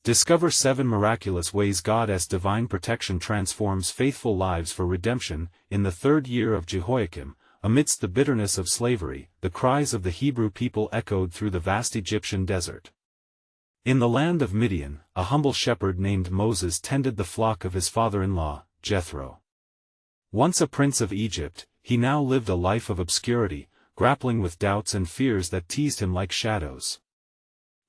Discover 7 miraculous ways God's divine protection transforms faithful lives for redemption. In the 3rd year of Jehoiakim, amidst the bitterness of slavery, the cries of the Hebrew people echoed through the vast Egyptian desert. In the land of Midian, a humble shepherd named Moses tended the flock of his father-in-law, Jethro. Once a prince of Egypt, he now lived a life of obscurity, grappling with doubts and fears that teased him like shadows.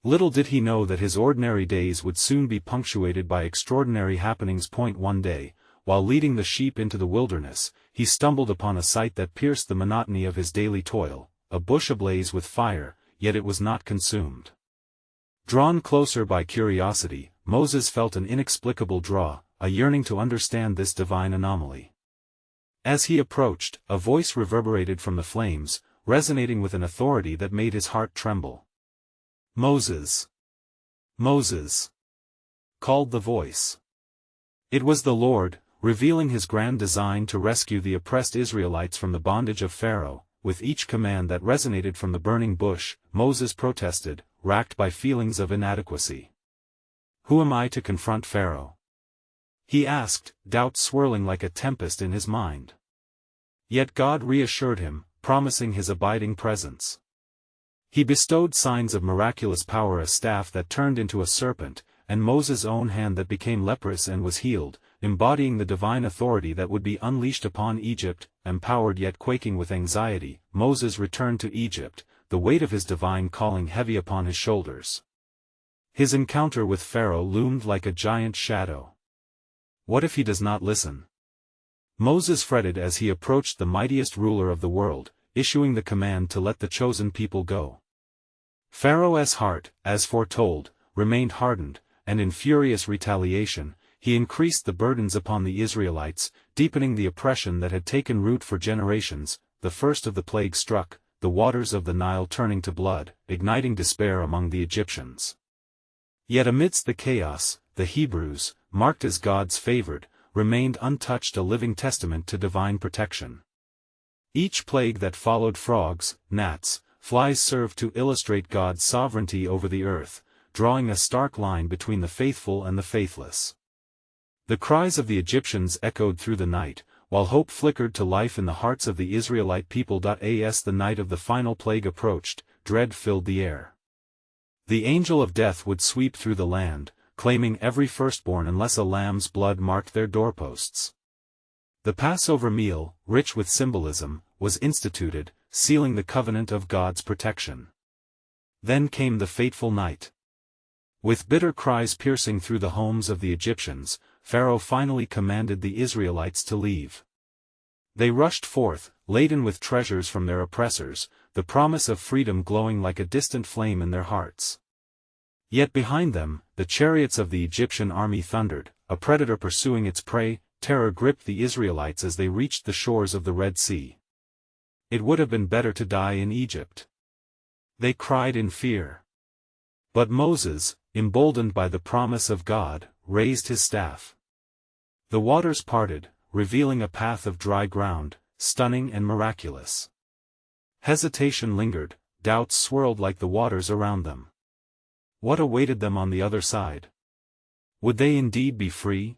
Little did he know that his ordinary days would soon be punctuated by extraordinary happenings. One day, while leading the sheep into the wilderness, he stumbled upon a sight that pierced the monotony of his daily toil, a bush ablaze with fire, yet it was not consumed. Drawn closer by curiosity, Moses felt an inexplicable draw, a yearning to understand this divine anomaly. As he approached, a voice reverberated from the flames, resonating with an authority that made his heart tremble. "Moses! Moses!" called the voice. It was the Lord, revealing his grand design to rescue the oppressed Israelites from the bondage of Pharaoh. With each command that resonated from the burning bush, Moses protested, racked by feelings of inadequacy. "Who am I to confront Pharaoh?" he asked, doubt swirling like a tempest in his mind. Yet God reassured him, promising his abiding presence. He bestowed signs of miraculous power, a staff that turned into a serpent, and Moses' own hand that became leprous and was healed, embodying the divine authority that would be unleashed upon Egypt. Empowered yet quaking with anxiety, Moses returned to Egypt, the weight of his divine calling heavy upon his shoulders. His encounter with Pharaoh loomed like a giant shadow. What if he does not listen? Moses fretted as he approached the mightiest ruler of the world, issuing the command to let the chosen people go. Pharaoh's heart, as foretold, remained hardened, and in furious retaliation, he increased the burdens upon the Israelites, deepening the oppression that had taken root for generations. The first of the plagues struck, the waters of the Nile turning to blood, igniting despair among the Egyptians. Yet amidst the chaos, the Hebrews, marked as God's favored, remained untouched, a living testament to divine protection. Each plague that followed, frogs, gnats, flies, served to illustrate God's sovereignty over the earth, drawing a stark line between the faithful and the faithless. The cries of the Egyptians echoed through the night, while hope flickered to life in the hearts of the Israelite people. As the night of the final plague approached, dread filled the air. The angel of death would sweep through the land, claiming every firstborn unless a lamb's blood marked their doorposts. The Passover meal, rich with symbolism, was instituted, sealing the covenant of God's protection. Then came the fateful night. With bitter cries piercing through the homes of the Egyptians, Pharaoh finally commanded the Israelites to leave. They rushed forth, laden with treasures from their oppressors, the promise of freedom glowing like a distant flame in their hearts. Yet behind them, the chariots of the Egyptian army thundered, a predator pursuing its prey. Terror gripped the Israelites as they reached the shores of the Red Sea. It would have been better to die in Egypt, they cried in fear. But Moses, emboldened by the promise of God, raised his staff. The waters parted, revealing a path of dry ground, stunning and miraculous. Hesitation lingered, doubts swirled like the waters around them. What awaited them on the other side? Would they indeed be free?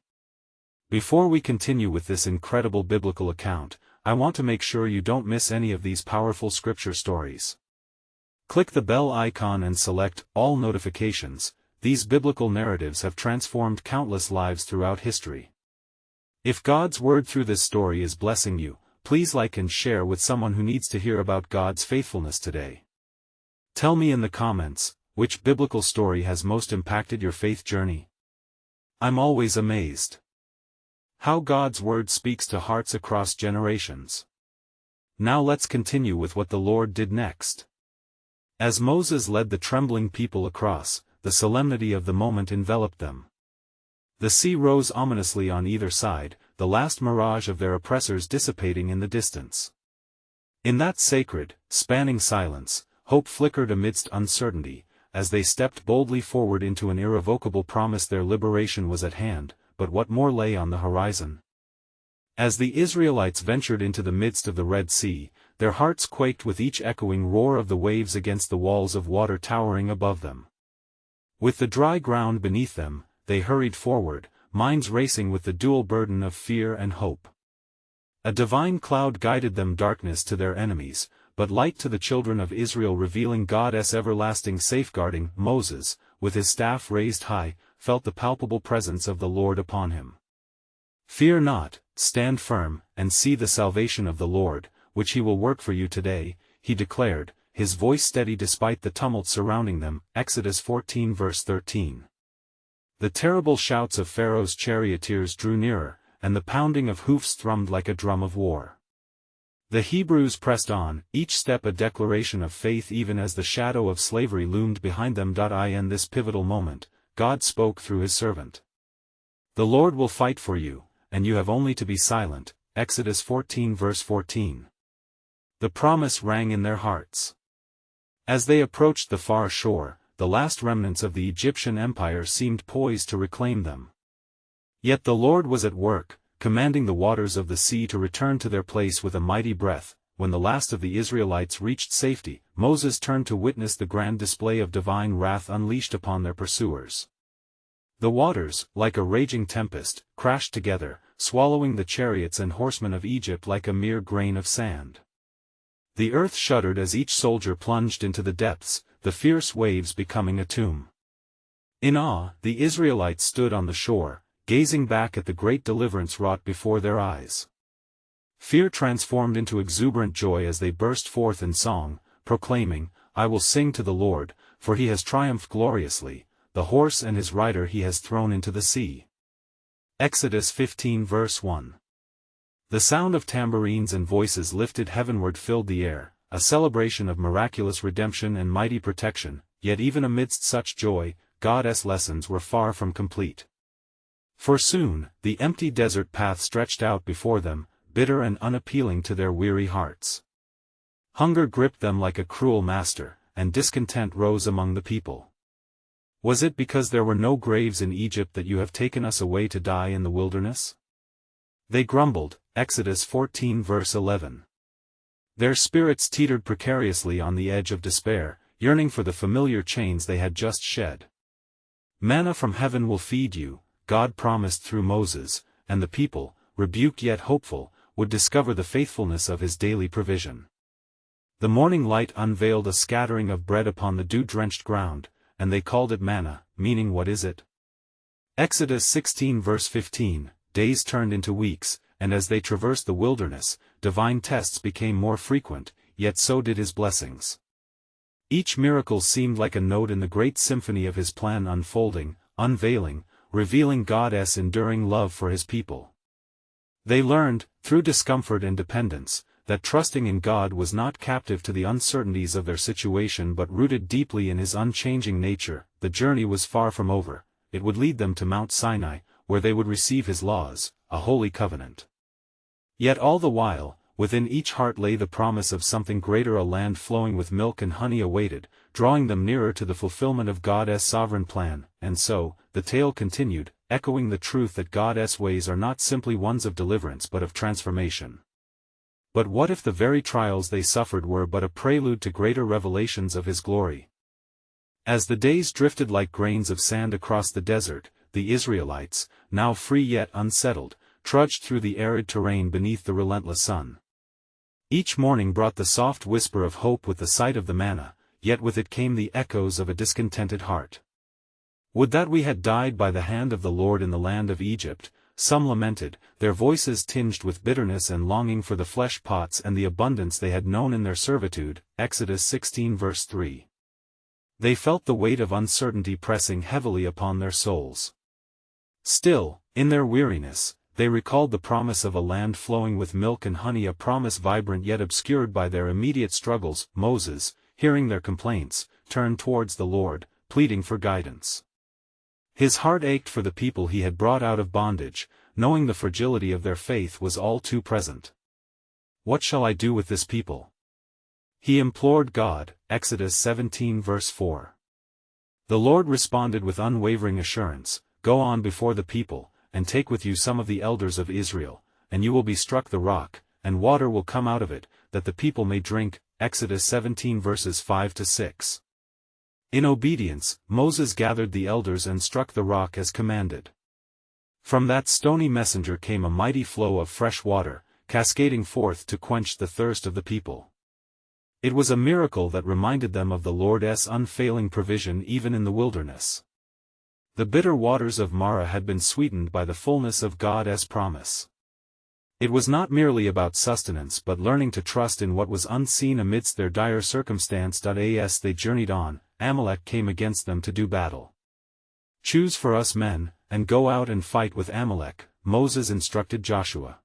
Before we continue with this incredible biblical account, I want to make sure you don't miss any of these powerful scripture stories. Click the bell icon and select all notifications. These biblical narratives have transformed countless lives throughout history. If God's word through this story is blessing you, please like and share with someone who needs to hear about God's faithfulness today. Tell me in the comments, which biblical story has most impacted your faith journey? I'm always amazed how God's word speaks to hearts across generations. Now let's continue with what the Lord did next. As Moses led the trembling people across, the solemnity of the moment enveloped them. The sea rose ominously on either side, the last mirage of their oppressors dissipating in the distance. In that sacred, spanning silence, hope flickered amidst uncertainty, as they stepped boldly forward into an irrevocable promise. Their liberation was at hand, but what more lay on the horizon? As the Israelites ventured into the midst of the Red Sea, their hearts quaked with each echoing roar of the waves against the walls of water towering above them. With the dry ground beneath them, they hurried forward, minds racing with the dual burden of fear and hope. A divine cloud guided them, darkness to their enemies, but light to the children of Israel, revealing God's everlasting safeguarding. Moses, with his staff raised high, felt the palpable presence of the Lord upon him. "Fear not, stand firm, and see the salvation of the Lord, which he will work for you today," he declared, his voice steady despite the tumult surrounding them. Exodus 14 verse 13. The terrible shouts of Pharaoh's charioteers drew nearer, and the pounding of hoofs thrummed like a drum of war. The Hebrews pressed on, each step a declaration of faith, even as the shadow of slavery loomed behind them. In this pivotal moment, God spoke through his servant. "The Lord will fight for you, and you have only to be silent." Exodus 14 verse 14. The promise rang in their hearts. As they approached the far shore, the last remnants of the Egyptian empire seemed poised to reclaim them. Yet the Lord was at work, commanding the waters of the sea to return to their place with a mighty breath. When the last of the Israelites reached safety, Moses turned to witness the grand display of divine wrath unleashed upon their pursuers. The waters, like a raging tempest, crashed together, swallowing the chariots and horsemen of Egypt like a mere grain of sand. The earth shuddered as each soldier plunged into the depths, the fierce waves becoming a tomb. In awe, the Israelites stood on the shore, gazing back at the great deliverance wrought before their eyes. Fear transformed into exuberant joy as they burst forth in song, proclaiming, "I will sing to the Lord, for he has triumphed gloriously, the horse and his rider he has thrown into the sea." Exodus 15 verse 1. The sound of tambourines and voices lifted heavenward filled the air, a celebration of miraculous redemption and mighty protection. Yet even amidst such joy, God's lessons were far from complete. For soon, the empty desert path stretched out before them, bitter and unappealing to their weary hearts. Hunger gripped them like a cruel master, and discontent rose among the people. "Was it because there were no graves in Egypt that you have taken us away to die in the wilderness?" they grumbled. Exodus 14 verse 11. Their spirits teetered precariously on the edge of despair, yearning for the familiar chains they had just shed. "Manna from heaven will feed you," God promised through Moses, and the people, rebuked yet hopeful, would discover the faithfulness of his daily provision. The morning light unveiled a scattering of bread upon the dew-drenched ground, and they called it manna, meaning "what is it?" Exodus 16 verse 15. Days turned into weeks, and as they traversed the wilderness, divine tests became more frequent, yet so did his blessings. Each miracle seemed like a note in the great symphony of his plan unfolding, unveiling, revealing God's enduring love for his people. They learned, through discomfort and dependence, that trusting in God was not captive to the uncertainties of their situation but rooted deeply in his unchanging nature. The journey was far from over. It would lead them to Mount Sinai, where they would receive his laws, a holy covenant. Yet all the while, within each heart lay the promise of something greater. A land flowing with milk and honey awaited, drawing them nearer to the fulfillment of God's sovereign plan. And so, the tale continued, echoing the truth that God's ways are not simply ones of deliverance but of transformation. But what if the very trials they suffered were but a prelude to greater revelations of his glory? As the days drifted like grains of sand across the desert, the Israelites, now free yet unsettled, trudged through the arid terrain beneath the relentless sun. Each morning brought the soft whisper of hope with the sight of the manna, yet with it came the echoes of a discontented heart. "Would that we had died by the hand of the Lord in the land of Egypt," some lamented, their voices tinged with bitterness and longing for the flesh pots and the abundance they had known in their servitude. Exodus 16 verse 3. They felt the weight of uncertainty pressing heavily upon their souls. Still, in their weariness, they recalled the promise of a land flowing with milk and honey, a promise vibrant yet obscured by their immediate struggles. Moses, hearing their complaints, turned towards the Lord, pleading for guidance. His heart ached for the people he had brought out of bondage, knowing the fragility of their faith was all too present. "What shall I do with this people?" he implored God. Exodus 17 verse 4. The Lord responded with unwavering assurance, "Go on before the people, and take with you some of the elders of Israel, and you will be struck the rock, and water will come out of it, that the people may drink." Exodus 17 verses 5 to 6. In obedience, Moses gathered the elders and struck the rock as commanded. From that stony messenger came a mighty flow of fresh water, cascading forth to quench the thirst of the people. It was a miracle that reminded them of the Lord's unfailing provision even in the wilderness. The bitter waters of Marah had been sweetened by the fullness of God's promise. It was not merely about sustenance but learning to trust in what was unseen amidst their dire circumstance. As they journeyed on, Amalek came against them to do battle. "Choose for us men, and go out and fight with Amalek," Moses instructed Joshua.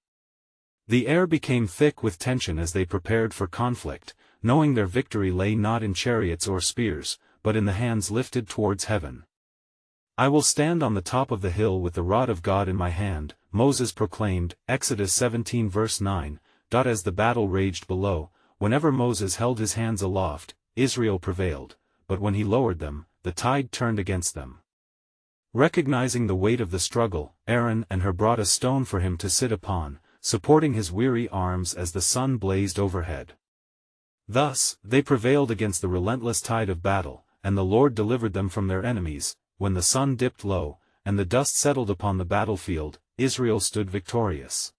The air became thick with tension as they prepared for conflict, knowing their victory lay not in chariots or spears, but in the hands lifted towards heaven. "I will stand on the top of the hill with the rod of God in my hand," Moses proclaimed, Exodus 17 verse 9. As the battle raged below, whenever Moses held his hands aloft, Israel prevailed, but when he lowered them, the tide turned against them. Recognizing the weight of the struggle, Aaron and Hur brought a stone for him to sit upon, supporting his weary arms as the sun blazed overhead. Thus, they prevailed against the relentless tide of battle, and the Lord delivered them from their enemies. When the sun dipped low, and the dust settled upon the battlefield, Israel stood victorious.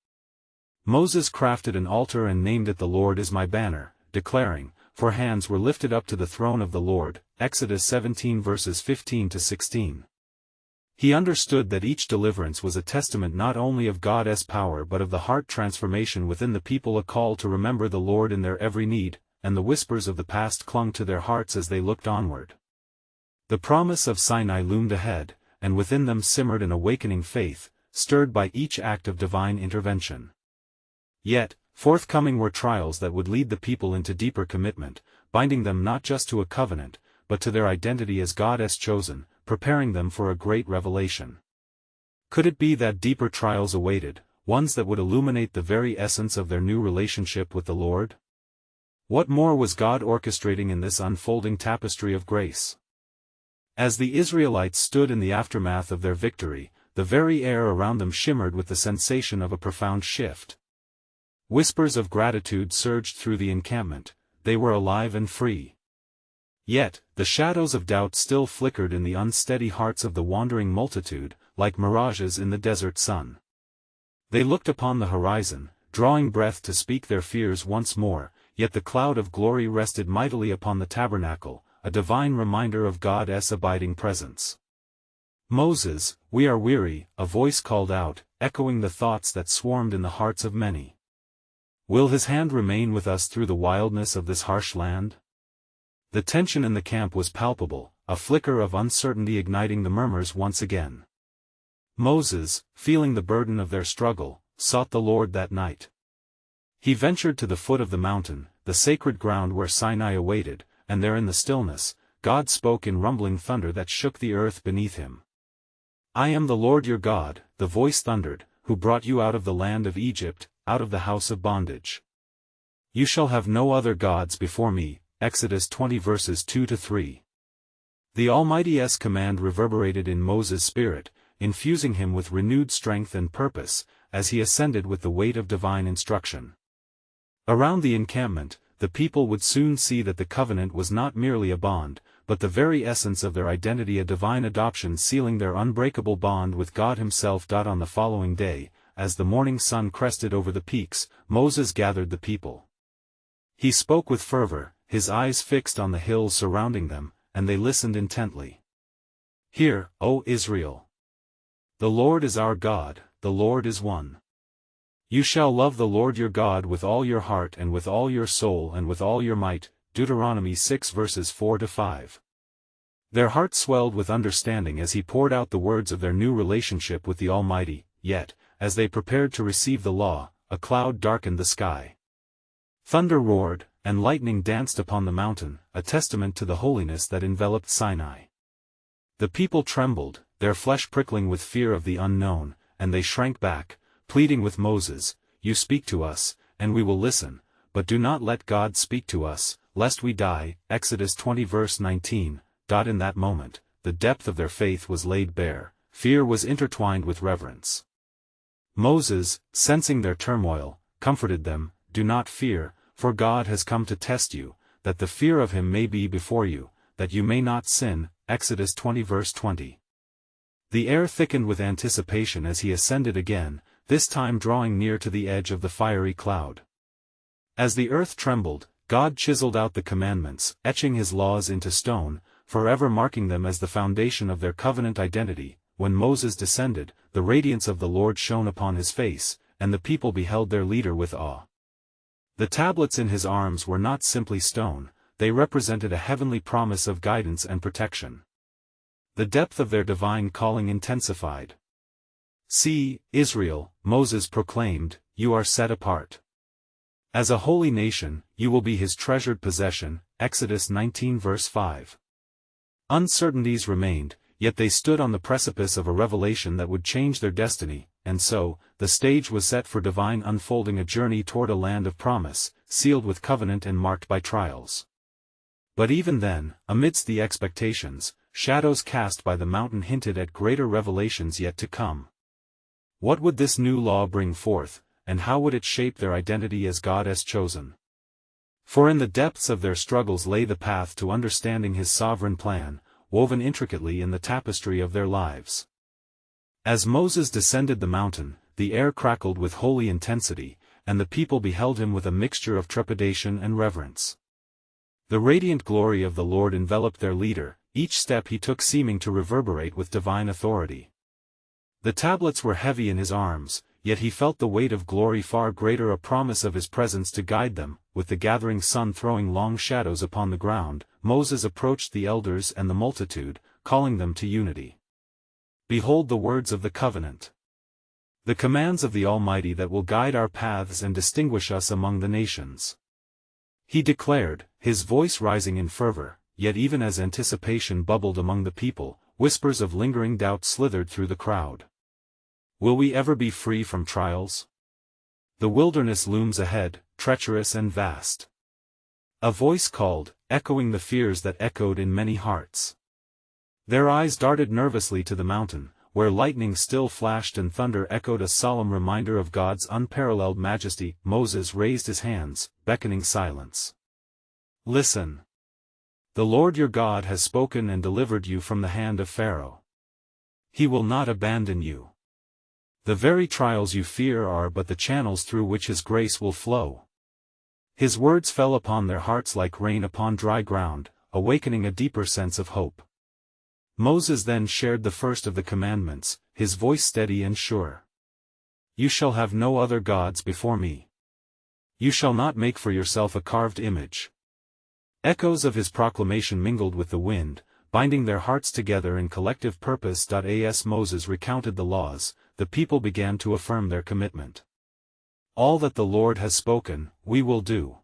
Moses crafted an altar and named it "The Lord is my banner," declaring, "For hands were lifted up to the throne of the Lord," Exodus 17 verses 15-16. He understood that each deliverance was a testament not only of God's power but of the heart transformation within the people, a call to remember the Lord in their every need, and the whispers of the past clung to their hearts as they looked onward. The promise of Sinai loomed ahead, and within them simmered an awakening faith, stirred by each act of divine intervention. Yet, forthcoming were trials that would lead the people into deeper commitment, binding them not just to a covenant, but to their identity as God's chosen, preparing them for a great revelation. Could it be that deeper trials awaited, ones that would illuminate the very essence of their new relationship with the Lord? What more was God orchestrating in this unfolding tapestry of grace? As the Israelites stood in the aftermath of their victory, the very air around them shimmered with the sensation of a profound shift. Whispers of gratitude surged through the encampment. They were alive and free. Yet, the shadows of doubt still flickered in the unsteady hearts of the wandering multitude, like mirages in the desert sun. They looked upon the horizon, drawing breath to speak their fears once more, yet the cloud of glory rested mightily upon the tabernacle, a divine reminder of God's abiding presence. "Moses, we are weary," a voice called out, echoing the thoughts that swarmed in the hearts of many. "Will his hand remain with us through the wildness of this harsh land?" The tension in the camp was palpable, a flicker of uncertainty igniting the murmurs once again. Moses, feeling the burden of their struggle, sought the Lord that night. He ventured to the foot of the mountain, the sacred ground where Sinai awaited, and there in the stillness, God spoke in rumbling thunder that shook the earth beneath him. "I am the Lord your God," the voice thundered, "who brought you out of the land of Egypt, out of the house of bondage. You shall have no other gods before me." Exodus 20 verses 2-3. The Almighty's command reverberated in Moses' spirit, infusing him with renewed strength and purpose, as he ascended with the weight of divine instruction. Around the encampment, the people would soon see that the covenant was not merely a bond, but the very essence of their identity, a divine adoption sealing their unbreakable bond with God Himself. On the following day, as the morning sun crested over the peaks, Moses gathered the people. He spoke with fervor, his eyes fixed on the hills surrounding them, and they listened intently. "Hear, O Israel! The Lord is our God, the Lord is one. You shall love the Lord your God with all your heart and with all your soul and with all your might." Deuteronomy 6 verses 4-5. Their hearts swelled with understanding as he poured out the words of their new relationship with the Almighty, yet, as they prepared to receive the law, a cloud darkened the sky. Thunder roared, and lightning danced upon the mountain, a testament to the holiness that enveloped Sinai. The people trembled, their flesh prickling with fear of the unknown, and they shrank back, pleading with Moses, "You speak to us, and we will listen, but do not let God speak to us, lest we die." Exodus 20 verse 19. In that moment, the depth of their faith was laid bare, fear was intertwined with reverence. Moses, sensing their turmoil, comforted them, "Do not fear, for God has come to test you, that the fear of Him may be before you, that you may not sin. Exodus 20 verse 20. The air thickened with anticipation as he ascended again, this time drawing near to the edge of the fiery cloud. As the earth trembled, God chiseled out the commandments, etching his laws into stone, forever marking them as the foundation of their covenant identity. When Moses descended, the radiance of the Lord shone upon his face, and the people beheld their leader with awe. The tablets in his arms were not simply stone, they represented a heavenly promise of guidance and protection. The depth of their divine calling intensified. "See, Israel," Moses proclaimed, "you are set apart. As a holy nation, you will be his treasured possession." Exodus 19 verse 5. Uncertainties remained, yet they stood on the precipice of a revelation that would change their destiny, and so, the stage was set for divine unfolding, a journey toward a land of promise, sealed with covenant and marked by trials. But even then, amidst the expectations, shadows cast by the mountain hinted at greater revelations yet to come. What would this new law bring forth, and how would it shape their identity as God's chosen? For in the depths of their struggles lay the path to understanding his sovereign plan, woven intricately in the tapestry of their lives. As Moses descended the mountain, the air crackled with holy intensity, and the people beheld him with a mixture of trepidation and reverence. The radiant glory of the Lord enveloped their leader, each step he took seeming to reverberate with divine authority. The tablets were heavy in his arms, yet he felt the weight of glory far greater, a promise of his presence to guide them. With the gathering sun throwing long shadows upon the ground, Moses approached the elders and the multitude, calling them to unity. "Behold the words of the covenant. The commands of the Almighty that will guide our paths and distinguish us among the nations." He declared, his voice rising in fervor, yet even as anticipation bubbled among the people, whispers of lingering doubt slithered through the crowd. Will we ever be free from trials? The wilderness looms ahead, treacherous and vast. A voice called, echoing the fears that echoed in many hearts. Their eyes darted nervously to the mountain, where lightning still flashed and thunder echoed, a solemn reminder of God's unparalleled majesty. Moses raised his hands, beckoning silence. "Listen. The Lord your God has spoken and delivered you from the hand of Pharaoh. He will not abandon you. The very trials you fear are but the channels through which his grace will flow." His words fell upon their hearts like rain upon dry ground, awakening a deeper sense of hope. Moses then shared the first of the commandments, his voice steady and sure. "You shall have no other gods before me. You shall not make for yourself a carved image." Echoes of his proclamation mingled with the wind, binding their hearts together in collective purpose. As Moses recounted the laws, the people began to affirm their commitment. "All that the Lord has spoken, we will do."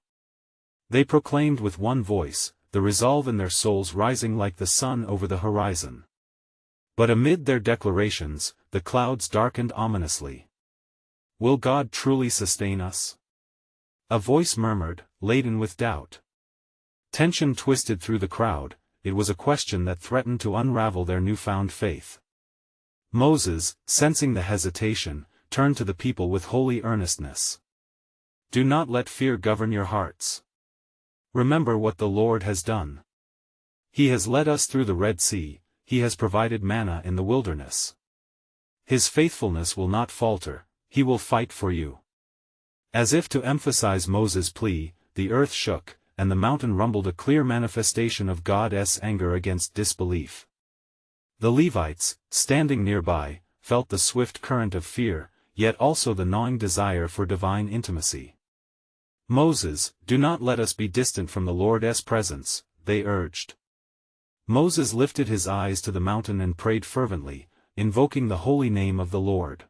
They proclaimed with one voice, the resolve in their souls rising like the sun over the horizon. But amid their declarations, the clouds darkened ominously. "Will God truly sustain us?" a voice murmured, laden with doubt. Tension twisted through the crowd. It was a question that threatened to unravel their newfound faith. Moses, sensing the hesitation, turned to the people with holy earnestness. "Do not let fear govern your hearts. Remember what the Lord has done. He has led us through the Red Sea, he has provided manna in the wilderness. His faithfulness will not falter, he will fight for you." As if to emphasize Moses' plea, the earth shook, and the mountain rumbled, a clear manifestation of God's anger against disbelief. The Levites, standing nearby, felt the swift current of fear, yet also the gnawing desire for divine intimacy. "Moses, do not let us be distant from the Lord's presence," they urged. Moses lifted his eyes to the mountain and prayed fervently, invoking the holy name of the Lord.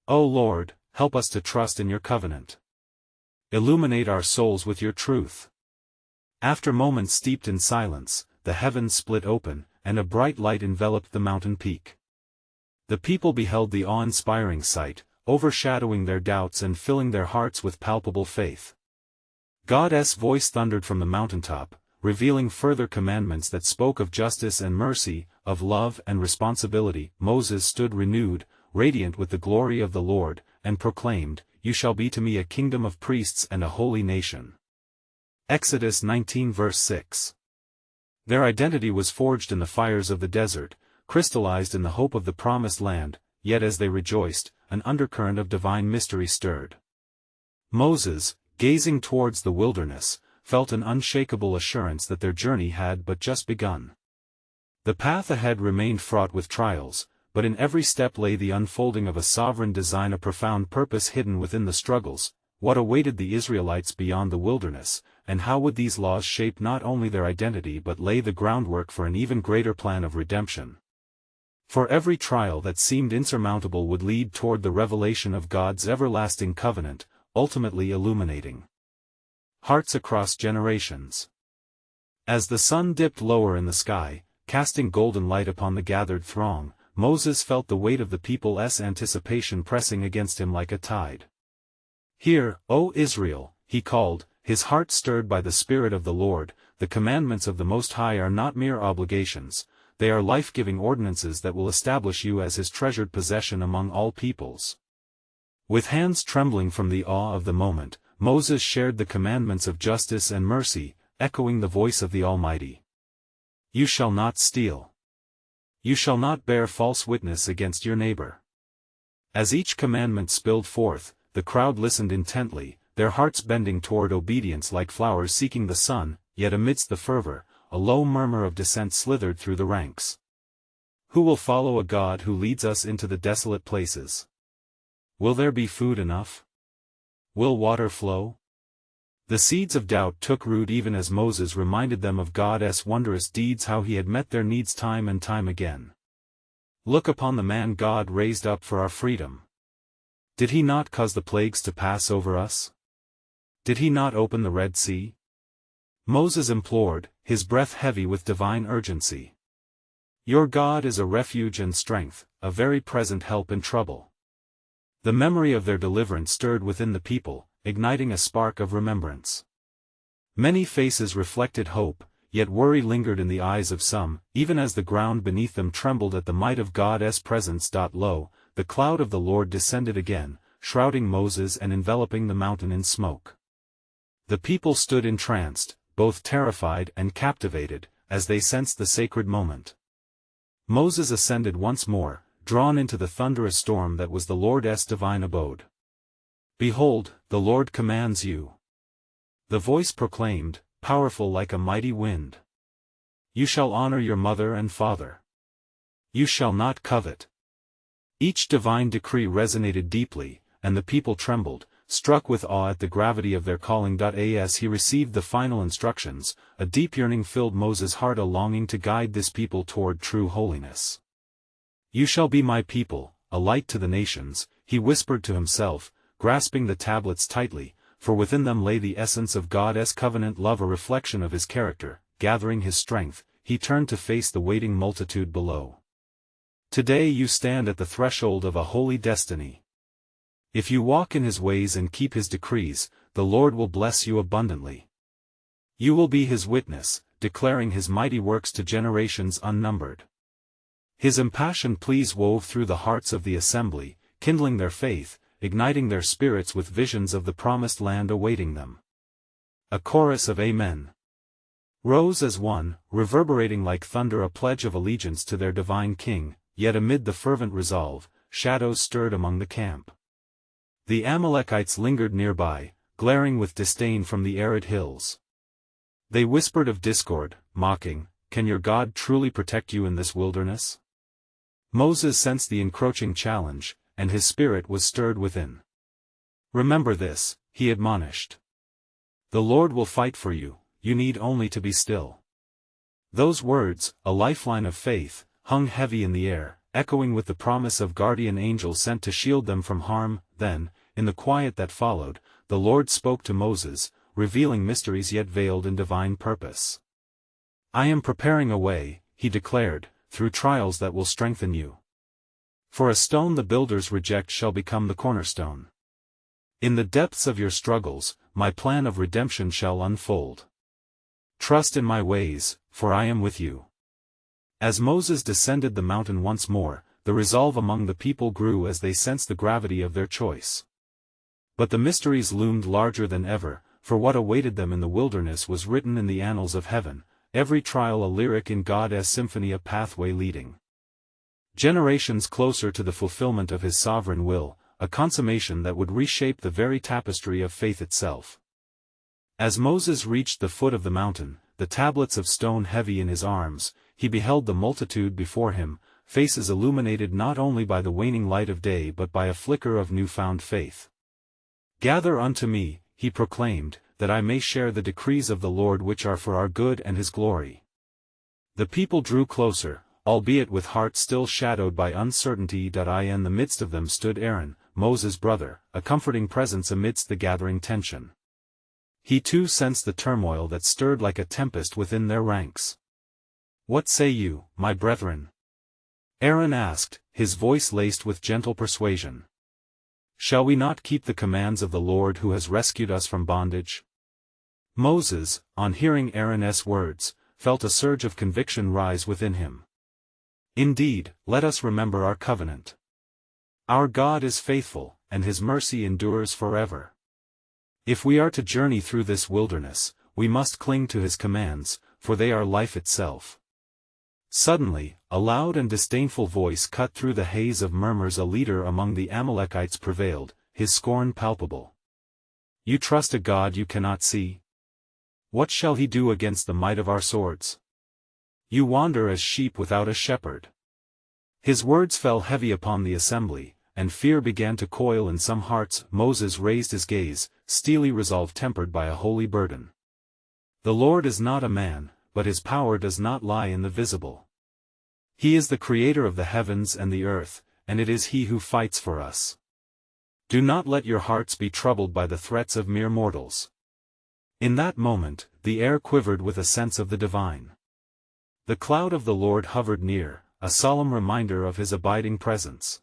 "O Lord, help us to trust in your covenant. Illuminate our souls with your truth." After moments steeped in silence, the heavens split open, and a bright light enveloped the mountain peak. The people beheld the awe-inspiring sight, overshadowing their doubts and filling their hearts with palpable faith. God's voice thundered from the mountaintop, revealing further commandments that spoke of justice and mercy, of love and responsibility. Moses stood renewed, radiant with the glory of the Lord, and proclaimed, "You shall be to me a kingdom of priests and a holy nation." Exodus 19 verse 6. Their identity was forged in the fires of the desert, crystallized in the hope of the promised land, yet as they rejoiced, an undercurrent of divine mystery stirred. Moses, gazing towards the wilderness, felt an unshakable assurance that their journey had but just begun. The path ahead remained fraught with trials, but in every step lay the unfolding of a sovereign design, a profound purpose hidden within the struggles. What awaited the Israelites beyond the wilderness, and how would these laws shape not only their identity but lay the groundwork for an even greater plan of redemption? For every trial that seemed insurmountable would lead toward the revelation of God's everlasting covenant, ultimately illuminating hearts across generations. As the sun dipped lower in the sky, casting golden light upon the gathered throng, Moses felt the weight of the people's anticipation pressing against him like a tide. "Hear, O Israel," he called, his heart stirred by the Spirit of the Lord. "The commandments of the Most High are not mere obligations, they are life-giving ordinances that will establish you as his treasured possession among all peoples." With hands trembling from the awe of the moment, Moses shared the commandments of justice and mercy, echoing the voice of the Almighty. "You shall not steal. You shall not bear false witness against your neighbor." As each commandment spilled forth, the crowd listened intently, their hearts bending toward obedience like flowers seeking the sun. Yet amidst the fervor, a low murmur of dissent slithered through the ranks. "Who will follow a God who leads us into the desolate places? Will there be food enough? Will water flow?" The seeds of doubt took root even as Moses reminded them of God's wondrous deeds, how he had met their needs time and time again. "Look upon the man God raised up for our freedom. Did he not cause the plagues to pass over us? Did he not open the Red Sea?" Moses implored, his breath heavy with divine urgency. "Your God is a refuge and strength, a very present help in trouble." The memory of their deliverance stirred within the people, igniting a spark of remembrance. Many faces reflected hope, yet worry lingered in the eyes of some, even as the ground beneath them trembled at the might of God's presence. Lo, the cloud of the Lord descended again, shrouding Moses and enveloping the mountain in smoke. The people stood entranced, both terrified and captivated, as they sensed the sacred moment. Moses ascended once more, drawn into the thunderous storm that was the Lord's divine abode. "Behold, the Lord commands you," the voice proclaimed, powerful like a mighty wind. "You shall honor your mother and father. You shall not covet." Each divine decree resonated deeply, and the people trembled, struck with awe at the gravity of their calling. As he received the final instructions, a deep yearning filled Moses' heart, a longing to guide this people toward true holiness. "You shall be my people, a light to the nations," he whispered to himself, grasping the tablets tightly, for within them lay the essence of God's covenant love, a reflection of his character. Gathering his strength, he turned to face the waiting multitude below. "Today you stand at the threshold of a holy destiny. If you walk in his ways and keep his decrees, the Lord will bless you abundantly. You will be his witness, declaring his mighty works to generations unnumbered." His impassioned pleas wove through the hearts of the assembly, kindling their faith, igniting their spirits with visions of the promised land awaiting them. A chorus of "Amen" rose as one, reverberating like thunder, a pledge of allegiance to their divine king. Yet amid the fervent resolve, shadows stirred among the camp. The Amalekites lingered nearby, glaring with disdain from the arid hills. They whispered of discord, mocking, "Can your God truly protect you in this wilderness?" Moses sensed the encroaching challenge, and his spirit was stirred within. "Remember this," he admonished. "The Lord will fight for you, you need only to be still." Those words, a lifeline of faith, hung heavy in the air, echoing with the promise of guardian angels sent to shield them from harm. Then, in the quiet that followed, the Lord spoke to Moses, revealing mysteries yet veiled in divine purpose. "I am preparing a way," he declared, "through trials that will strengthen you. For a stone the builders reject shall become the cornerstone. In the depths of your struggles, my plan of redemption shall unfold. Trust in my ways, for I am with you." As Moses descended the mountain once more, the resolve among the people grew as they sensed the gravity of their choice. But the mysteries loomed larger than ever, for what awaited them in the wilderness was written in the annals of heaven, every trial a lyric in God's symphony, a pathway leading generations closer to the fulfillment of his sovereign will, a consummation that would reshape the very tapestry of faith itself. As Moses reached the foot of the mountain, the tablets of stone heavy in his arms, he beheld the multitude before him, faces illuminated not only by the waning light of day but by a flicker of newfound faith. "Gather unto me," he proclaimed, "that I may share the decrees of the Lord which are for our good and his glory." The people drew closer, albeit with hearts still shadowed by uncertainty. In the midst of them stood Aaron, Moses' brother, a comforting presence amidst the gathering tension. He too sensed the turmoil that stirred like a tempest within their ranks. "What say you, my brethren?" Aaron asked, his voice laced with gentle persuasion. "Shall we not keep the commands of the Lord who has rescued us from bondage?" Moses, on hearing Aaron's words, felt a surge of conviction rise within him. "Indeed, let us remember our covenant. Our God is faithful, and his mercy endures forever. If we are to journey through this wilderness, we must cling to his commands, for they are life itself." Suddenly, a loud and disdainful voice cut through the haze of murmurs. A leader among the Amalekites prevailed, his scorn palpable. "You trust a God you cannot see? What shall he do against the might of our swords? You wander as sheep without a shepherd." His words fell heavy upon the assembly, and fear began to coil in some hearts. Moses raised his gaze, steely resolve tempered by a holy burden. "The Lord is not a man, but his power does not lie in the visible. He is the creator of the heavens and the earth, and it is he who fights for us. Do not let your hearts be troubled by the threats of mere mortals." In that moment, the air quivered with a sense of the divine. The cloud of the Lord hovered near, a solemn reminder of his abiding presence.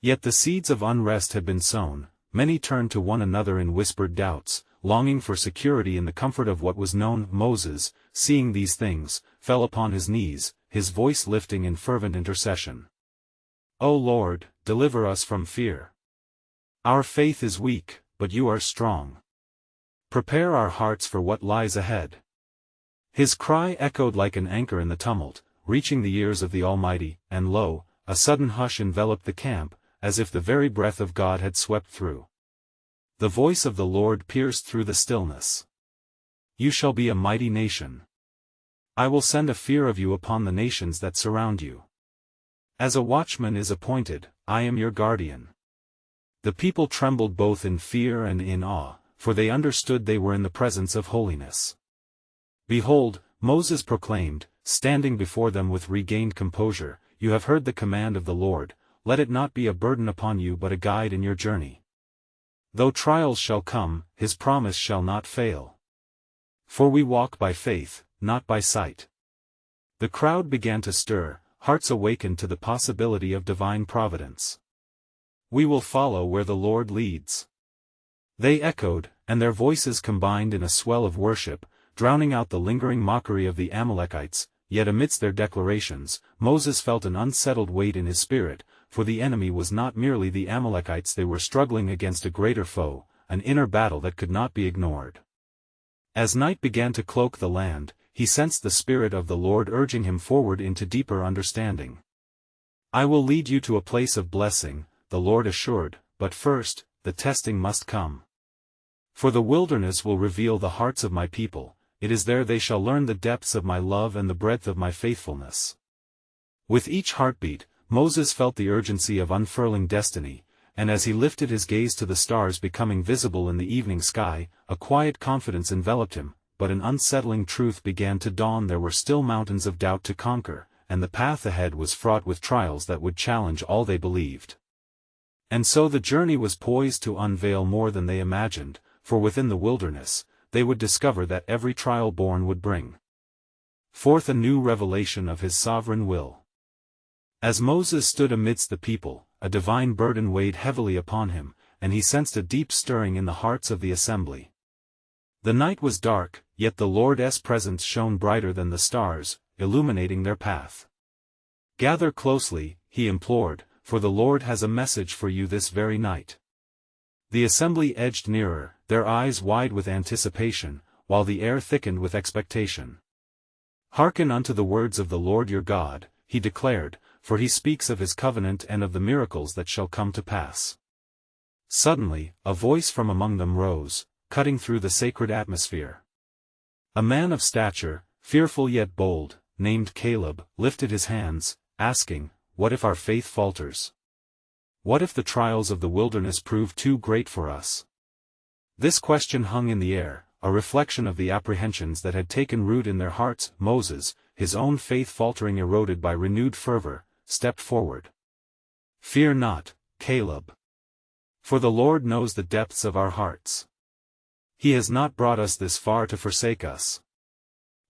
Yet the seeds of unrest had been sown. Many turned to one another in whispered doubts, longing for security in the comfort of what was known. Moses, seeing these things, fell upon his knees, his voice lifting in fervent intercession. "O Lord, deliver us from fear. Our faith is weak, but you are strong. Prepare our hearts for what lies ahead." His cry echoed like an anchor in the tumult, reaching the ears of the Almighty, and lo, a sudden hush enveloped the camp, as if the very breath of God had swept through. The voice of the Lord pierced through the stillness. "You shall be a mighty nation. I will send a fear of you upon the nations that surround you. As a watchman is appointed, I am your guardian." The people trembled both in fear and in awe, for they understood they were in the presence of holiness. "Behold," Moses proclaimed, standing before them with regained composure, "you have heard the command of the Lord, let it not be a burden upon you but a guide in your journey. Though trials shall come, his promise shall not fail. For we walk by faith, not by sight." The crowd began to stir, hearts awakened to the possibility of divine providence. "We will follow where the Lord leads." They echoed, and their voices combined in a swell of worship, drowning out the lingering mockery of the Amalekites. Yet amidst their declarations, Moses felt an unsettled weight in his spirit, for the enemy was not merely the Amalekites. They were struggling against a greater foe, an inner battle that could not be ignored. As night began to cloak the land, he sensed the Spirit of the Lord urging him forward into deeper understanding. "I will lead you to a place of blessing," the Lord assured, "but first, the testing must come. For the wilderness will reveal the hearts of my people, it is there they shall learn the depths of my love and the breadth of my faithfulness." With each heartbeat, Moses felt the urgency of unfurling destiny, and as he lifted his gaze to the stars becoming visible in the evening sky, a quiet confidence enveloped him, but an unsettling truth began to dawn. There were still mountains of doubt to conquer, and the path ahead was fraught with trials that would challenge all they believed. And so the journey was poised to unveil more than they imagined, for within the wilderness, they would discover that every trial born would bring forth a new revelation of his sovereign will. As Moses stood amidst the people, a divine burden weighed heavily upon him, and he sensed a deep stirring in the hearts of the assembly. The night was dark, yet the Lord's presence shone brighter than the stars, illuminating their path. "Gather closely," he implored, "for the Lord has a message for you this very night." The assembly edged nearer, their eyes wide with anticipation, while the air thickened with expectation. Hearken unto the words of the Lord your God, he declared, for he speaks of his covenant and of the miracles that shall come to pass. Suddenly, a voice from among them rose, cutting through the sacred atmosphere. A man of stature, fearful yet bold, named Caleb, lifted his hands, asking, "What if our faith falters? What if the trials of the wilderness prove too great for us?" This question hung in the air, a reflection of the apprehensions that had taken root in their hearts. Moses, his own faith faltering eroded by renewed fervor, stepped forward. "Fear not, Caleb. For the Lord knows the depths of our hearts. He has not brought us this far to forsake us.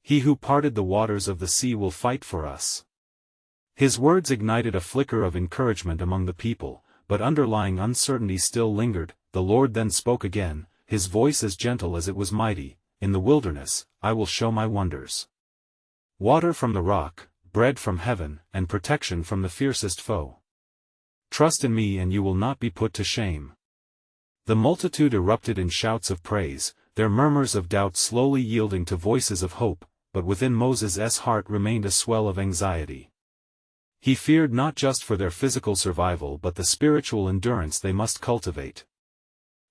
He who parted the waters of the sea will fight for us." His words ignited a flicker of encouragement among the people, but underlying uncertainty still lingered. The Lord then spoke again, his voice as gentle as it was mighty. "In the wilderness, I will show my wonders. Water from the rock, bread from heaven, and protection from the fiercest foe. Trust in me and you will not be put to shame." The multitude erupted in shouts of praise, their murmurs of doubt slowly yielding to voices of hope, but within Moses' heart remained a swell of anxiety. He feared not just for their physical survival but the spiritual endurance they must cultivate.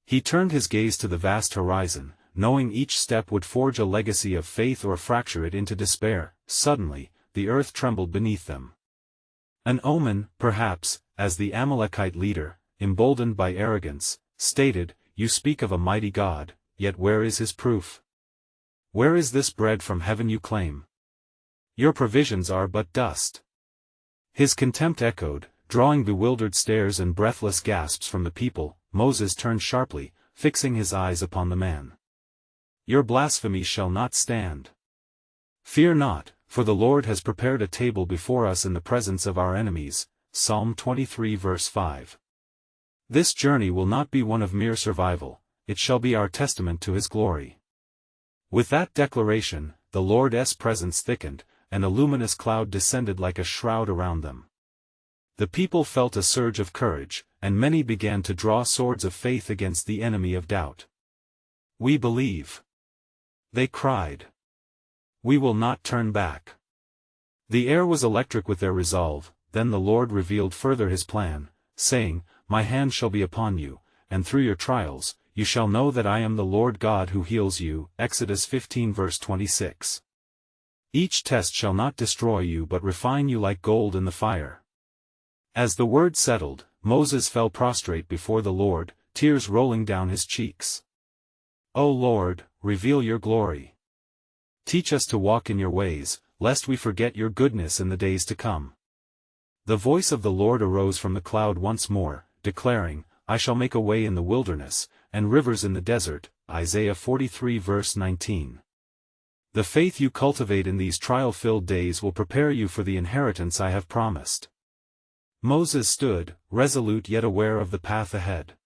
He turned his gaze to the vast horizon, knowing each step would forge a legacy of faith or fracture it into despair. Suddenly, the earth trembled beneath them. An omen, perhaps, as the Amalekite leader, emboldened by arrogance, stated, "You speak of a mighty God, yet where is his proof? Where is this bread from heaven you claim? Your provisions are but dust." His contempt echoed, drawing bewildered stares and breathless gasps from the people. Moses turned sharply, fixing his eyes upon the man. "Your blasphemy shall not stand. Fear not, for the Lord has prepared a table before us in the presence of our enemies." Psalm 23 verse 5. This journey will not be one of mere survival, it shall be our testament to his glory. With that declaration, the Lord's presence thickened, and a luminous cloud descended like a shroud around them. The people felt a surge of courage, and many began to draw swords of faith against the enemy of doubt. "We believe," they cried. "We will not turn back." The air was electric with their resolve. Then the Lord revealed further his plan, saying, "My hand shall be upon you, and through your trials, you shall know that I am the Lord God who heals you." Exodus 15 verse 26. "Each test shall not destroy you but refine you like gold in the fire." As the word settled, Moses fell prostrate before the Lord, tears rolling down his cheeks. "O Lord, reveal your glory. Teach us to walk in your ways, lest we forget your goodness in the days to come." The voice of the Lord arose from the cloud once more, declaring, "I shall make a way in the wilderness, and rivers in the desert." Isaiah 43 verse 19. The faith you cultivate in these trial-filled days will prepare you for the inheritance I have promised. Moses stood, resolute yet aware of the path ahead.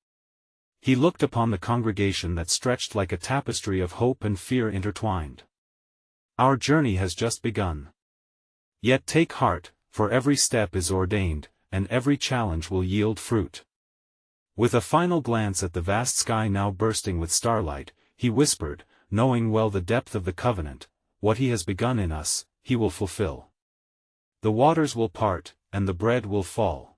He looked upon the congregation that stretched like a tapestry of hope and fear intertwined. "Our journey has just begun. Yet take heart, for every step is ordained, and every challenge will yield fruit." With a final glance at the vast sky now bursting with starlight, he whispered, knowing well the depth of the covenant, "What he has begun in us, he will fulfill. The waters will part, and the bread will fall."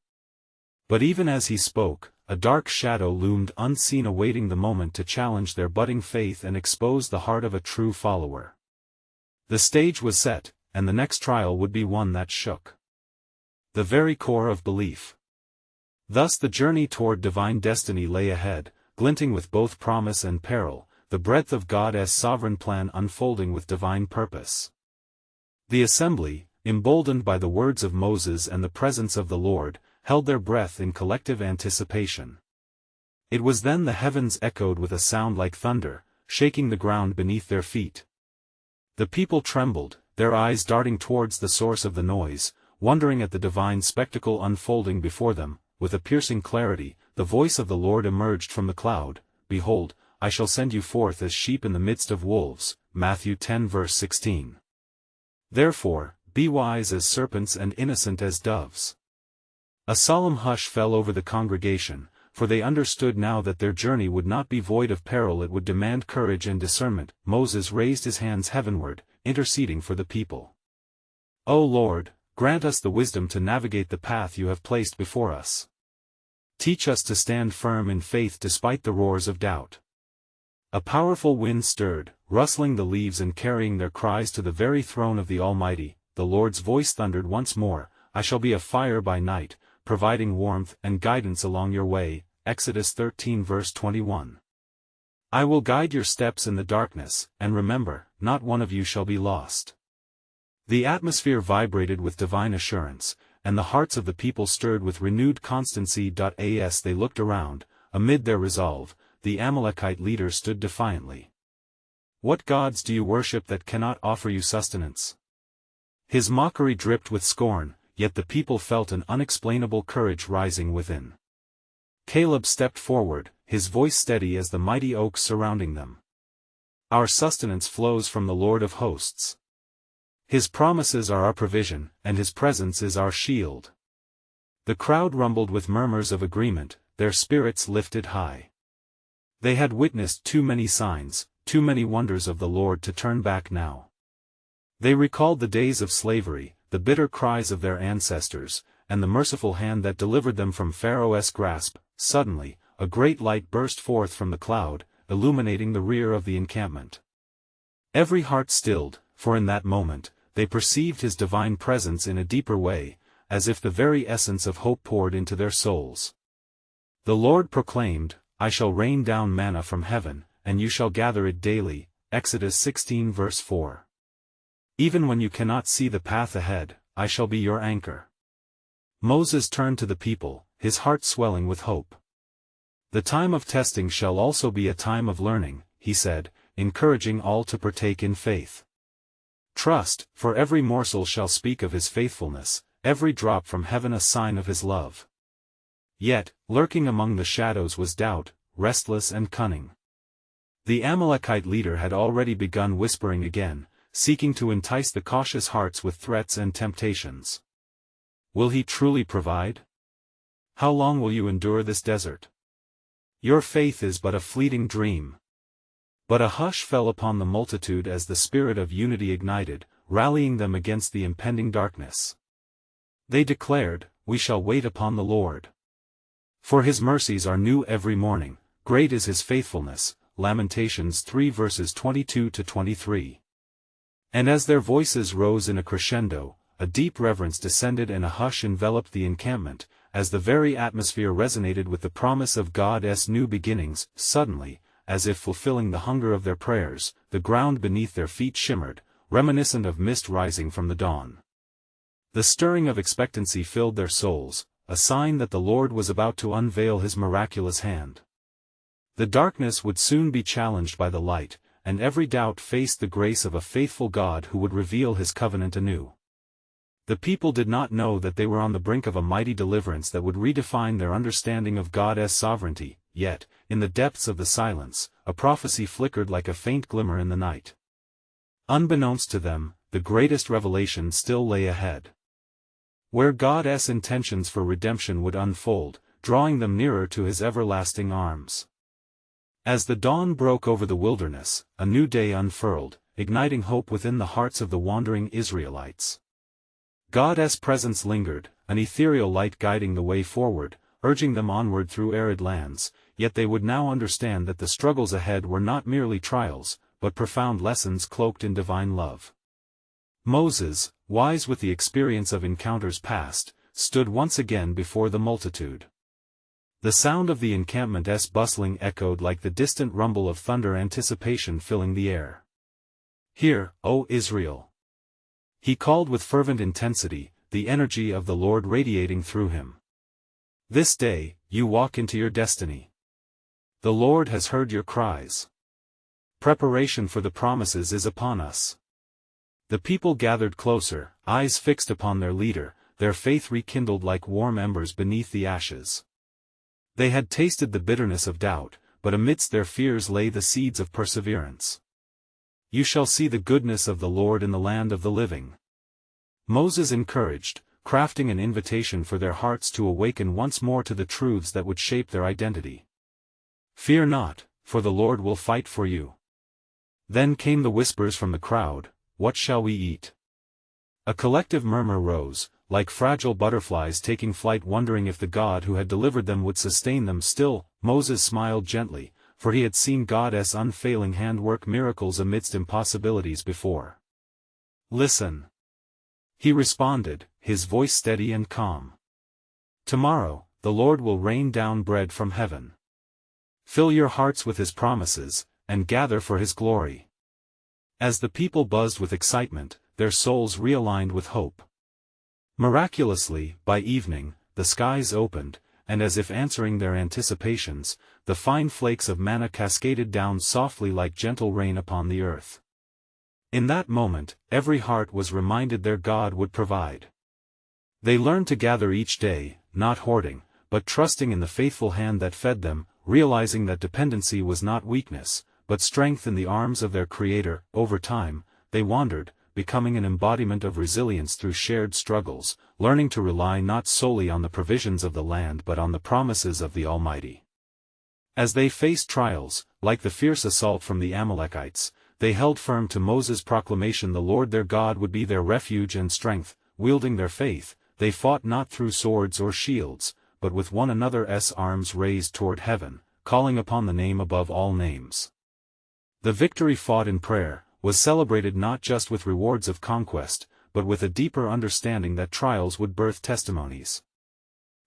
But even as he spoke, a dark shadow loomed unseen, awaiting the moment to challenge their budding faith and expose the heart of a true follower. The stage was set, and the next trial would be one that shook the very core of belief. Thus the journey toward divine destiny lay ahead, glinting with both promise and peril, the breadth of God's sovereign plan unfolding with divine purpose. The assembly, emboldened by the words of Moses and the presence of the Lord, held their breath in collective anticipation. It was then the heavens echoed with a sound like thunder, shaking the ground beneath their feet. The people trembled, their eyes darting towards the source of the noise, wondering at the divine spectacle unfolding before them. With a piercing clarity, the voice of the Lord emerged from the cloud, "Behold, I shall send you forth as sheep in the midst of wolves." Matthew 10 verse 16. "Therefore, be wise as serpents and innocent as doves." A solemn hush fell over the congregation, for they understood now that their journey would not be void of peril, it would demand courage and discernment. Moses raised his hands heavenward, interceding for the people. O Lord, grant us the wisdom to navigate the path you have placed before us. Teach us to stand firm in faith despite the roars of doubt. A powerful wind stirred, rustling the leaves and carrying their cries to the very throne of the Almighty. The Lord's voice thundered once more, I shall be a fire by night, providing warmth and guidance along your way. Exodus 13 verse 21. I will guide your steps in the darkness, and remember, not one of you shall be lost. The atmosphere vibrated with divine assurance, and the hearts of the people stirred with renewed constancy. As they looked around, amid their resolve, the Amalekite leader stood defiantly. What gods do you worship that cannot offer you sustenance? His mockery dripped with scorn, yet the people felt an unexplainable courage rising within. Caleb stepped forward, his voice steady as the mighty oaks surrounding them. Our sustenance flows from the Lord of hosts. His promises are our provision, and his presence is our shield. The crowd rumbled with murmurs of agreement, their spirits lifted high. They had witnessed too many signs, too many wonders of the Lord to turn back now. They recalled the days of slavery, the bitter cries of their ancestors, and the merciful hand that delivered them from Pharaoh's grasp. Suddenly, a great light burst forth from the cloud, illuminating the rear of the encampment. Every heart stilled, for in that moment, they perceived his divine presence in a deeper way, as if the very essence of hope poured into their souls. The Lord proclaimed, I shall rain down manna from heaven, and you shall gather it daily. Exodus 16 verse 4. Even when you cannot see the path ahead, I shall be your anchor. Moses turned to the people, his heart swelling with hope. The time of testing shall also be a time of learning, he said, encouraging all to partake in faith. Trust, for every morsel shall speak of his faithfulness, every drop from heaven a sign of his love. Yet, lurking among the shadows was doubt, restless and cunning. The Amalekite leader had already begun whispering again, seeking to entice the cautious hearts with threats and temptations. Will he truly provide? How long will you endure this desert? Your faith is but a fleeting dream. But a hush fell upon the multitude as the spirit of unity ignited, rallying them against the impending darkness. They declared, We shall wait upon the Lord. For his mercies are new every morning, great is his faithfulness. Lamentations 3 verses 22 to 23. And as their voices rose in a crescendo, a deep reverence descended and a hush enveloped the encampment, as the very atmosphere resonated with the promise of God's new beginnings. Suddenly, as if fulfilling the hunger of their prayers, the ground beneath their feet shimmered, reminiscent of mist rising from the dawn. The stirring of expectancy filled their souls, a sign that the Lord was about to unveil his miraculous hand. The darkness would soon be challenged by the light, and every doubt faced the grace of a faithful God who would reveal his covenant anew. The people did not know that they were on the brink of a mighty deliverance that would redefine their understanding of God's sovereignty, yet, in the depths of the silence, a prophecy flickered like a faint glimmer in the night. Unbeknownst to them, the greatest revelation still lay ahead. Where God's intentions for redemption would unfold, drawing them nearer to his everlasting arms. As the dawn broke over the wilderness, a new day unfurled, igniting hope within the hearts of the wandering Israelites. God's presence lingered, an ethereal light guiding the way forward, urging them onward through arid lands, yet they would now understand that the struggles ahead were not merely trials, but profound lessons cloaked in divine love. Moses, wise with the experience of encounters past, stood once again before the multitude. The sound of the encampment's bustling echoed like the distant rumble of thunder, anticipation filling the air. Hear, O Israel! He called with fervent intensity, the energy of the Lord radiating through him. This day, you walk into your destiny. The Lord has heard your cries. Preparation for the promises is upon us. The people gathered closer, eyes fixed upon their leader, their faith rekindled like warm embers beneath the ashes. They had tasted the bitterness of doubt, but amidst their fears lay the seeds of perseverance. You shall see the goodness of the Lord in the land of the living. Moses encouraged, crafting an invitation for their hearts to awaken once more to the truths that would shape their identity. Fear not, for the Lord will fight for you. Then came the whispers from the crowd, What shall we eat? A collective murmur rose, like fragile butterflies taking flight, wondering if the God who had delivered them would sustain them. Still, Moses smiled gently, for he had seen God's unfailing hand work miracles amidst impossibilities before. "Listen," he responded, his voice steady and calm. "Tomorrow, the Lord will rain down bread from heaven. Fill your hearts with his promises, and gather for his glory." As the people buzzed with excitement, their souls realigned with hope. Miraculously, by evening, the skies opened, and as if answering their anticipations, the fine flakes of manna cascaded down softly like gentle rain upon the earth. In that moment, every heart was reminded their God would provide. They learned to gather each day, not hoarding, but trusting in the faithful hand that fed them, realizing that dependency was not weakness, but strength in the arms of their Creator. Over time, they wandered, becoming an embodiment of resilience through shared struggles, learning to rely not solely on the provisions of the land but on the promises of the Almighty. As they faced trials, like the fierce assault from the Amalekites, they held firm to Moses' proclamation the Lord their God would be their refuge and strength. Wielding their faith, they fought not through swords or shields, but with one another's arms raised toward heaven, calling upon the name above all names. The victory fought in prayer was celebrated not just with rewards of conquest, but with a deeper understanding that trials would birth testimonies.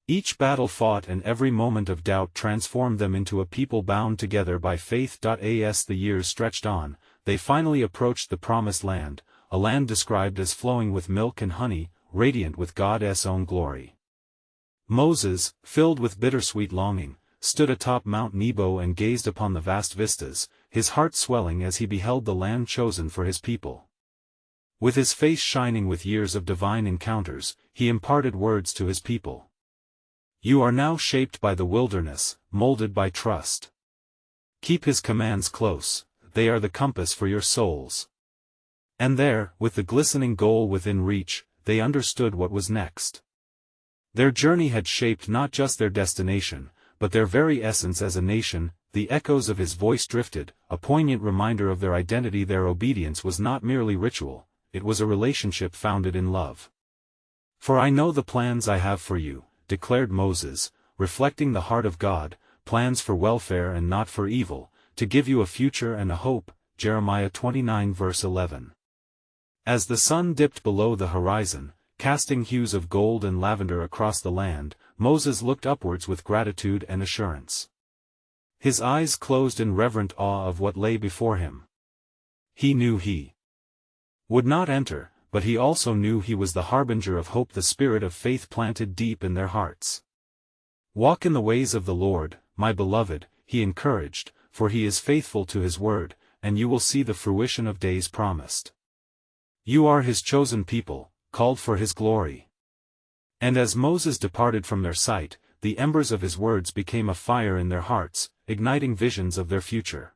Each battle fought and every moment of doubt transformed them into a people bound together by faith. As the years stretched on, they finally approached the Promised Land, a land described as flowing with milk and honey, radiant with God's own glory. Moses, filled with bittersweet longing, stood atop Mount Nebo and gazed upon the vast vistas, his heart swelling as he beheld the land chosen for his people. With his face shining with years of divine encounters, he imparted words to his people. "You are now shaped by the wilderness, molded by trust. Keep his commands close, they are the compass for your souls." And there, with the glistening goal within reach, they understood what was next. Their journey had shaped not just their destination, but their very essence as a nation. The echoes of his voice drifted, a poignant reminder of their identity. Their obedience was not merely ritual, it was a relationship founded in love. "For I know the plans I have for you," declared Moses, reflecting the heart of God, plans for welfare and not for evil, to give you a future and a hope. Jeremiah 29 verse 11. As the sun dipped below the horizon, casting hues of gold and lavender across the land, Moses looked upwards with gratitude and assurance. His eyes closed in reverent awe of what lay before him. He knew he would not enter, but he also knew he was the harbinger of hope, the spirit of faith planted deep in their hearts. "Walk in the ways of the Lord, my beloved," he encouraged, "for he is faithful to his word, and you will see the fruition of days promised. You are his chosen people, called for his glory." And as Moses departed from their sight, the embers of his words became a fire in their hearts, igniting visions of their future.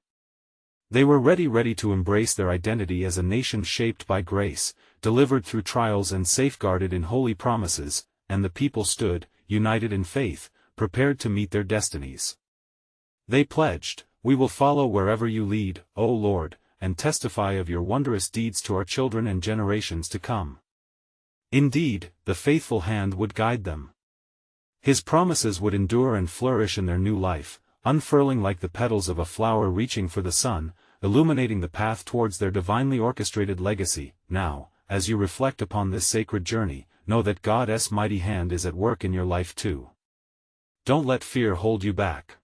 They were ready to embrace their identity as a nation shaped by grace, delivered through trials and safeguarded in holy promises, and the people stood, united in faith, prepared to meet their destinies. They pledged, "We will follow wherever you lead, O Lord, and testify of your wondrous deeds to our children and generations to come." Indeed, the faithful hand would guide them. His promises would endure and flourish in their new life, unfurling like the petals of a flower reaching for the sun, illuminating the path towards their divinely orchestrated legacy. Now, as you reflect upon this sacred journey, know that God's mighty hand is at work in your life too. Don't let fear hold you back.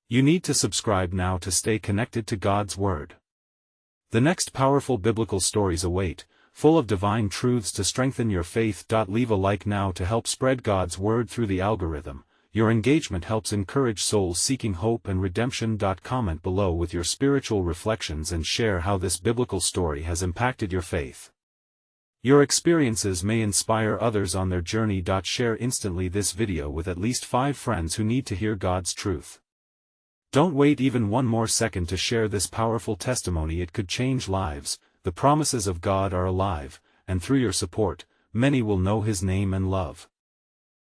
You need to subscribe now to stay connected to God's Word. The next powerful biblical stories await, full of divine truths to strengthen your faith. Leave a like now to help spread God's Word through the algorithm. Your engagement helps encourage souls seeking hope and redemption. Comment below with your spiritual reflections and share how this biblical story has impacted your faith. Your experiences may inspire others on their journey. Share instantly this video with at least 5 friends who need to hear God's truth. Don't wait even one more second to share this powerful testimony. It could change lives. The promises of God are alive, and through your support, many will know His name and love.